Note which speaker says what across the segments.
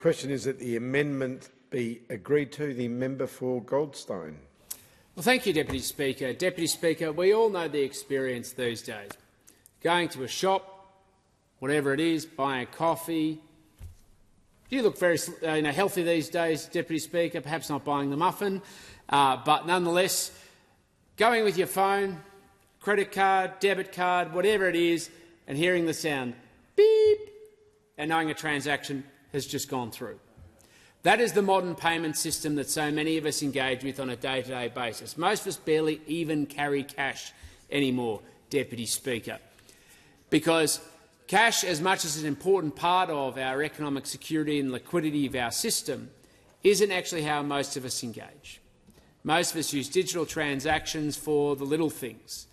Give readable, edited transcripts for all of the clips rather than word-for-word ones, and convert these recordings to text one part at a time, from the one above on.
Speaker 1: Question is that the amendment be agreed to. The member for Goldstein.
Speaker 2: Well, thank you, Deputy Speaker. Deputy Speaker, we all know the experience these days. Going to a shop, whatever it is, buying a coffee. You look very healthy these days, Deputy Speaker, perhaps not buying the muffin, but nonetheless, going with your phone, credit card, debit card, whatever it is, and hearing the sound beep, and knowing a transaction has just gone through. That is the modern payment system that so many of us engage with on a day-to-day basis. Most of us barely even carry cash anymore, Deputy Speaker, because cash, as much as an important part of our economic security and liquidity of our system, isn't actually how most of us engage. Most of us use digital transactions for the little things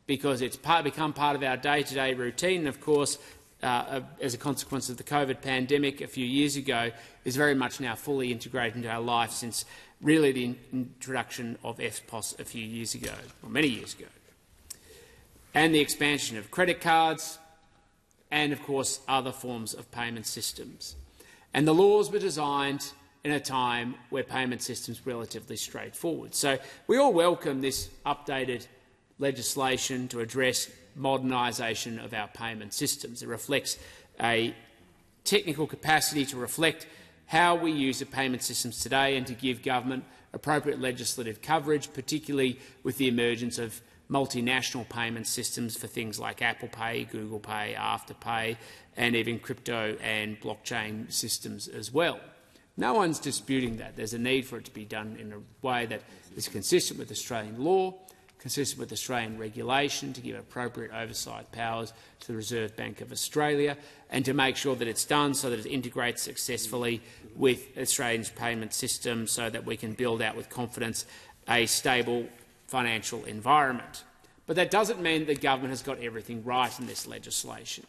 Speaker 2: because it's become part of our day-to-day routine. And of course, as a consequence of the COVID pandemic a few years ago, is very much now fully integrated into our life since really the introduction of EFTPOS a few years ago, or many years ago, and the expansion of credit cards and, of course, other forms of payment systems. And the laws were designed in a time where payment systems were relatively straightforward. So we all welcome this updated legislation to address modernisation of our payment systems. It reflects a technical capacity to reflect how we use the payment systems today and to give government appropriate legislative coverage, particularly with the emergence of multinational payment systems for things like Apple Pay, Google Pay, Afterpay, and even crypto and blockchain systems as well. No one's disputing that. There's a need for it to be done in a way that is consistent with Australian law, consistent with Australian regulation, to give appropriate oversight powers to the Reserve Bank of Australia, and to make sure that it's done so that it integrates successfully with Australia's payment system so that we can build out with confidence a stable financial environment. But that doesn't mean that the government has got everything right in this legislation.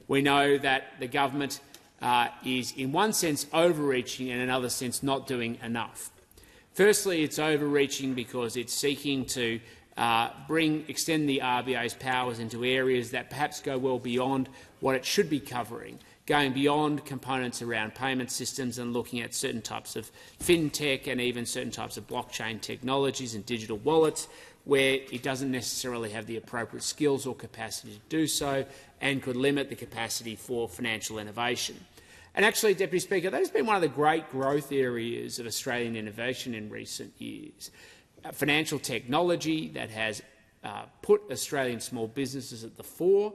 Speaker 2: We know that the government is in one sense overreaching and in another sense not doing enough. Firstly, it's overreaching because it's seeking to extend the RBA's powers into areas that perhaps go well beyond what it should be covering, going beyond components around payment systems and looking at certain types of fintech and even certain types of blockchain technologies and digital wallets, where it doesn't necessarily have the appropriate skills or capacity to do so and could limit the capacity for financial innovation. And actually, Deputy Speaker, that has been one of the great growth areas of Australian innovation in recent years. Financial technology that has put Australian small businesses at the fore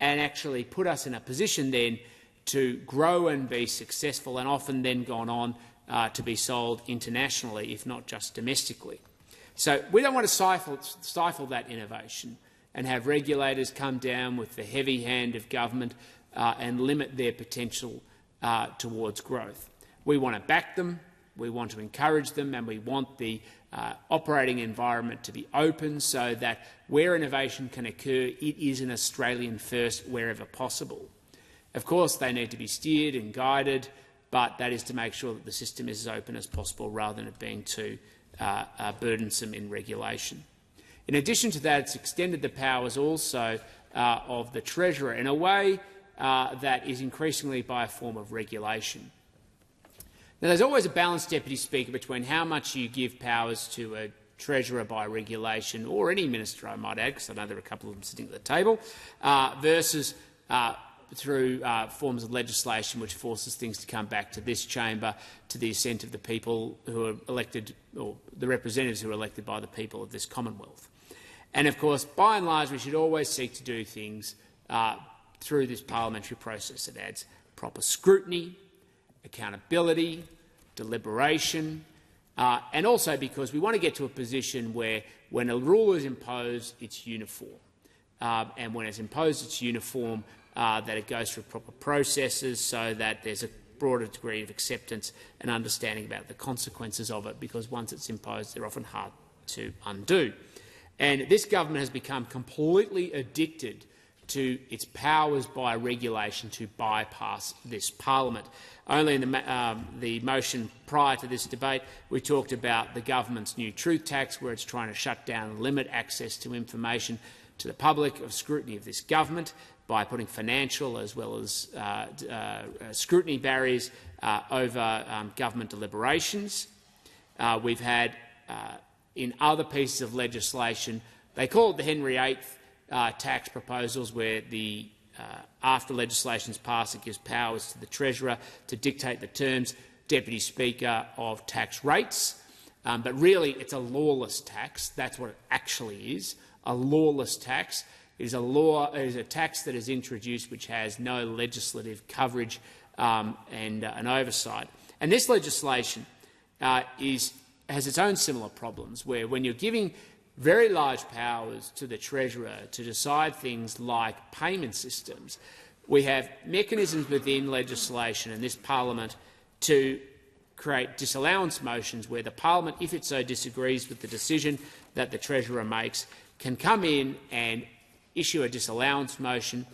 Speaker 2: and actually put us in a position then to grow and be successful, and often then gone on to be sold internationally, if not just domestically. So we don't want to stifle that innovation and have regulators come down with the heavy hand of government and limit their potential towards growth. We want to back them, we want to encourage them, and we want the operating environment to be open so that where innovation can occur, it is an Australian first wherever possible. Of course, they need to be steered and guided, but that is to make sure that the system is as open as possible rather than it being too burdensome in regulation. In addition to that, it's extended the powers also of the Treasurer in a way that is increasingly by a form of regulation. Now, there's always a balance, Deputy Speaker, between how much you give powers to a Treasurer by regulation, or any minister, I might add, because I know there are a couple of them sitting at the table, versus through forms of legislation which forces things to come back to this chamber to the assent of the people who are elected, or the representatives who are elected by the people of this Commonwealth. And of course, by and large, we should always seek to do things through this parliamentary process. It adds proper scrutiny, accountability, deliberation, and also because we want to get to a position where when a rule is imposed, it's uniform. And when it's imposed, it's uniform, that it goes through proper processes so that there's a broader degree of acceptance and understanding about the consequences of it, because once it's imposed, they're often hard to undo. And this government has become completely addicted to its powers by regulation to bypass this parliament. Only in the motion prior to this debate, we talked about the government's new truth tax, where it's trying to shut down and limit access to information to the public of scrutiny of this government by putting financial as well as scrutiny barriers over government deliberations. We've had, in other pieces of legislation, they call it the Henry VIII tax proposals, where after legislation is passed, it gives powers to the Treasurer to dictate the terms, Deputy Speaker, of tax rates. But really, it's a lawless tax. That's what it actually is, a lawless tax. It is a tax that is introduced which has no legislative coverage and an oversight. And this legislation has its own similar problems, where when you're giving very large powers to the Treasurer to decide things like payment systems, we have mechanisms within legislation and this parliament to create disallowance motions where the parliament, if it so disagrees with the decision that the Treasurer makes, can come in and issue a disallowance motion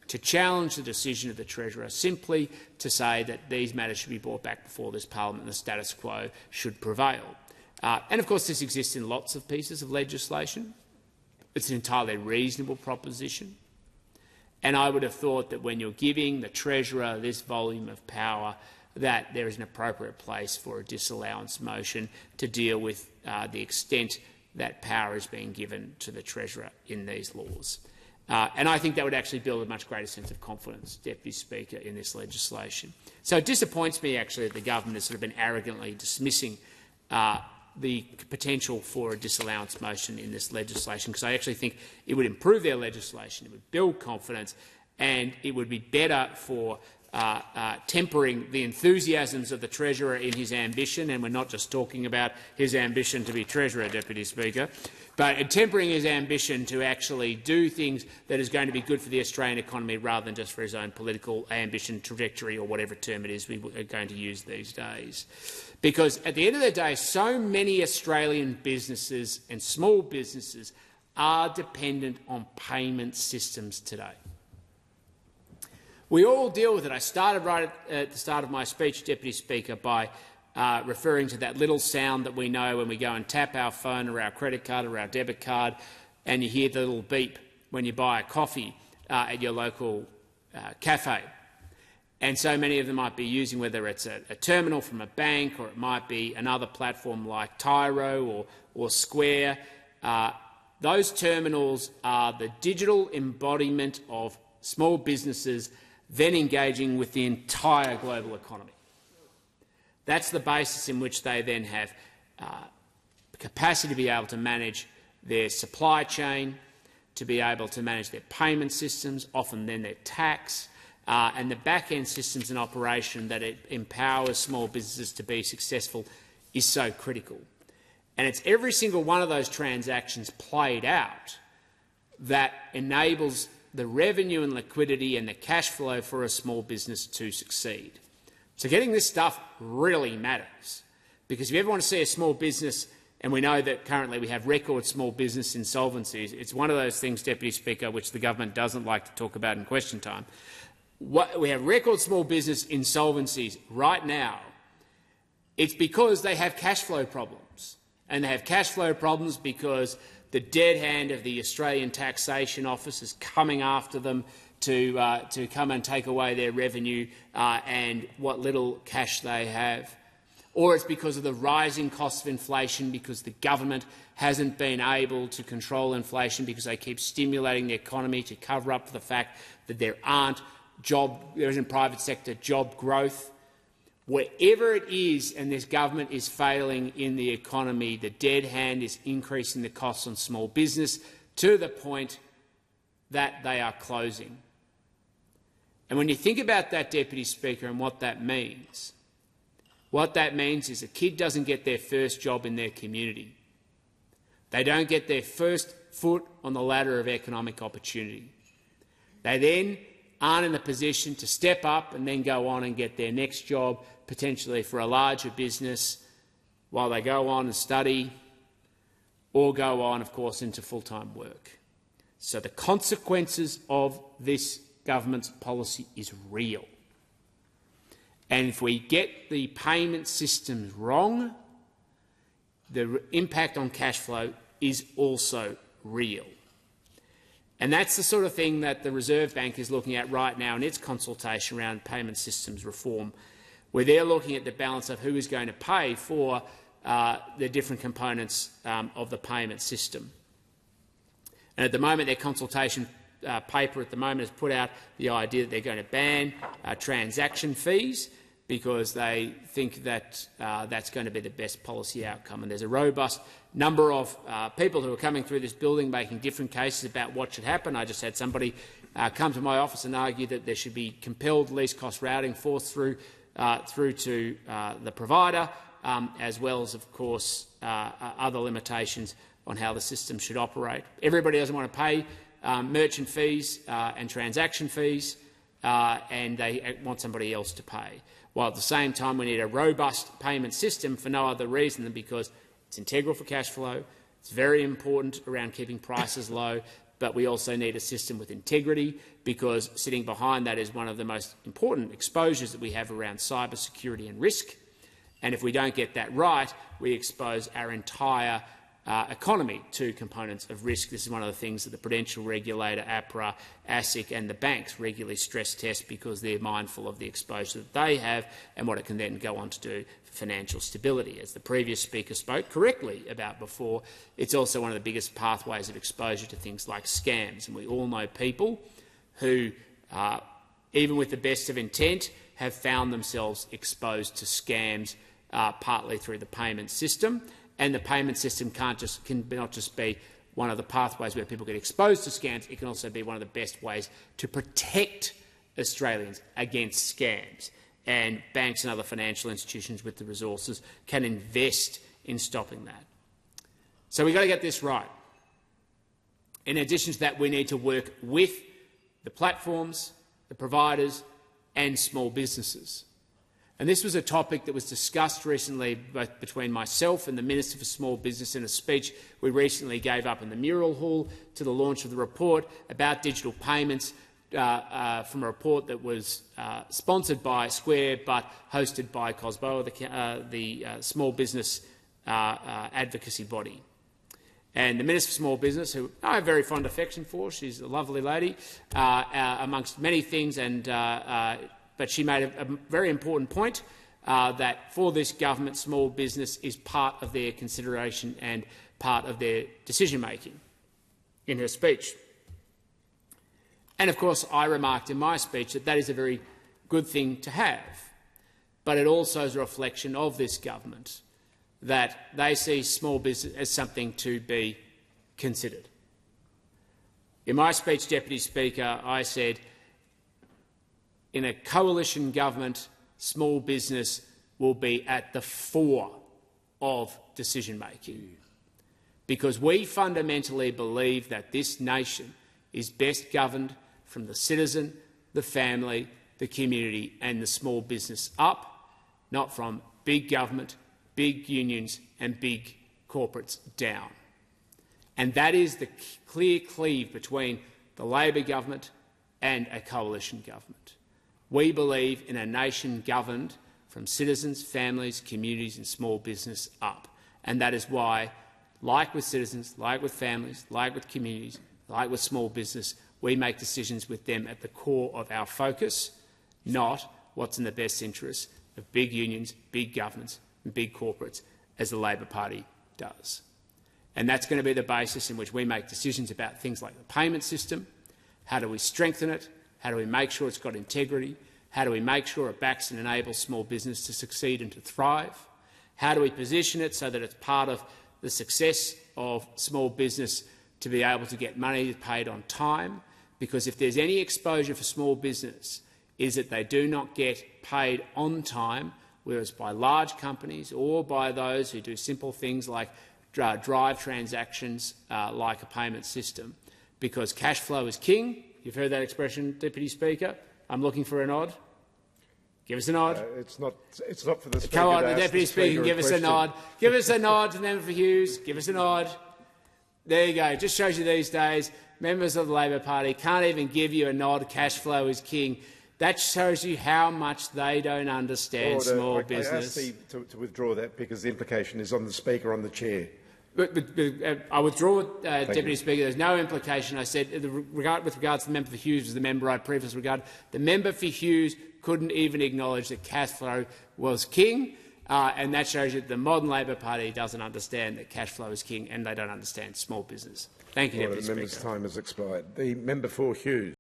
Speaker 2: to challenge the decision of the Treasurer, simply to say that these matters should be brought back before this parliament and the status quo should prevail. And of course this exists in lots of pieces of legislation. It's an entirely reasonable proposition. And I would have thought that when you're giving the Treasurer this volume of power, that there is an appropriate place for a disallowance motion to deal with the extent that power is being given to the Treasurer in these laws. And I think that would actually build a much greater sense of confidence, Deputy Speaker, in this legislation. So it disappoints me actually that the government has sort of been arrogantly dismissing the potential for a disallowance motion in this legislation, because I actually think it would improve their legislation, it would build confidence, and it would be better for tempering the enthusiasms of the Treasurer in his ambition, and we're not just talking about his ambition to be Treasurer, Deputy Speaker, but tempering his ambition to actually do things that is going to be good for the Australian economy rather than just for his own political ambition, trajectory, or whatever term it is we are going to use these days. Because at the end of the day, so many Australian businesses and small businesses are dependent on payment systems today. We all deal with it. I started right at the start of my speech, Deputy Speaker, by referring to that little sound that we know when we go and tap our phone or our credit card or our debit card, and you hear the little beep when you buy a coffee at your local cafe. And so many of them might be using, whether it's a terminal from a bank or it might be another platform like Tyro or Square. Those terminals are the digital embodiment of small businesses then engaging with the entire global economy. That's the basis in which they then have capacity to be able to manage their supply chain, to be able to manage their payment systems, often then their tax, and the back-end systems and operation that it empowers small businesses to be successful is so critical. And it's every single one of those transactions played out that enables the revenue and liquidity and the cash flow for a small business to succeed. So getting this stuff really matters, because if you ever want to see a small business, and we know that currently we have record small business insolvencies, it's one of those things, Deputy Speaker, which the government doesn't like to talk about in question time. We have record small business insolvencies right now. It's because they have cash flow problems, and they have cash flow problems because the dead hand of the Australian Taxation Office is coming after them to come and take away their revenue and what little cash they have. Or it's because of the rising costs of inflation, because the government hasn't been able to control inflation because they keep stimulating the economy to cover up for the fact that there isn't private sector job growth. Wherever it is and this government is failing in the economy, the dead hand is increasing the costs on small business to the point that they are closing. And when you think about that, Deputy Speaker, and what that means is a kid doesn't get their first job in their community. They don't get their first foot on the ladder of economic opportunity. They then aren't in the position to step up and then go on and get their next job, potentially for a larger business, while they go on and study or go on, of course, into full-time work. So the consequences of this government's policy is real. And if we get the payment systems wrong, the impact on cash flow is also real. And that's the sort of thing that the Reserve Bank is looking at right now in its consultation around payment systems reform, where they're looking at the balance of who is going to pay for the different components of the payment system. And at the moment, their consultation paper at the moment has put out the idea that they're going to ban transaction fees because they think that that's going to be the best policy outcome. And there's a robust number of people who are coming through this building making different cases about what should happen. I just had somebody come to my office and argue that there should be compelled least cost routing forced through to the provider, as well as, of course, other limitations on how the system should operate. Everybody doesn't want to pay merchant fees and transaction fees, and they want somebody else to pay. While at the same time we need a robust payment system for no other reason than because it's integral for cash flow, it's very important around keeping prices low, but we also need a system with integrity because sitting behind that is one of the most important exposures that we have around cyber security and risk. And if we don't get that right, we expose our entire economy to components of risk. This is one of the things that the Prudential Regulator, APRA, ASIC and the banks regularly stress test because they're mindful of the exposure that they have and what it can then go on to do for financial stability. As the previous speaker spoke correctly about before, it's also one of the biggest pathways of exposure to things like scams. And we all know people who, even with the best of intent, have found themselves exposed to scams partly through the payment system. And the payment system can not just be one of the pathways where people get exposed to scams, it can also be one of the best ways to protect Australians against scams. And banks and other financial institutions with the resources can invest in stopping that. So we've got to get this right. In addition to that, we need to work with the platforms, the providers and small businesses. And this was a topic that was discussed recently both between myself and the Minister for Small Business in a speech we recently gave up in the Mural Hall to the launch of the report about digital payments from a report that was sponsored by Square but hosted by COSBOA, the small business advocacy body. And the Minister for Small Business, who I have very fond affection for, she's a lovely lady, amongst many things, but she made a very important point that for this government, small business is part of their consideration and part of their decision-making in her speech. And of course, I remarked in my speech that that is a very good thing to have, but it also is a reflection of this government that they see small business as something to be considered. In my speech, Deputy Speaker, I said, in a coalition government, small business will be at the fore of decision-making because we fundamentally believe that this nation is best governed from the citizen, the family, the community and the small business up, not from big government, big unions and big corporates down. And that is the clear cleave between the Labor government and a coalition government. We believe in a nation governed from citizens, families, communities and small business up. And that is why, like with citizens, like with families, like with communities, like with small business, we make decisions with them at the core of our focus, not what's in the best interest of big unions, big governments and big corporates, as the Labor Party does. And that's going to be the basis in which we make decisions about things like the payment system. How do we strengthen it? How do we make sure it's got integrity? How do we make sure it backs and enables small business to succeed and to thrive? How do we position it so that it's part of the success of small business to be able to get money paid on time? Because if there's any exposure for small business is that they do not get paid on time, whereas by large companies or by those who do simple things like drive transactions like a payment system, because cash flow is king. You've heard that expression, Deputy Speaker. I'm looking for a nod. Give us a nod.
Speaker 1: It's not for the Speaker.
Speaker 2: Come on,
Speaker 1: to
Speaker 2: the
Speaker 1: ask
Speaker 2: Deputy Speaker, give us a nod. Give us a nod to the member for Hughes. Give us a nod. There you go. It just shows you these days members of the Labor Party can't even give you a nod. Cash flow is king. That shows you how much they don't understand small business.
Speaker 1: I ask to withdraw that because the implication is on the Speaker, on the Chair.
Speaker 2: I withdraw, Deputy Speaker. There's no implication. I said, with regards to the member for Hughes, was the member I previously regarded. The member for Hughes couldn't even acknowledge that cash flow was king, and that shows you that the modern Labor Party doesn't understand that cash flow is king, and they don't understand small business. Thank you, Deputy Speaker.
Speaker 1: The member's time has expired. The member for Hughes.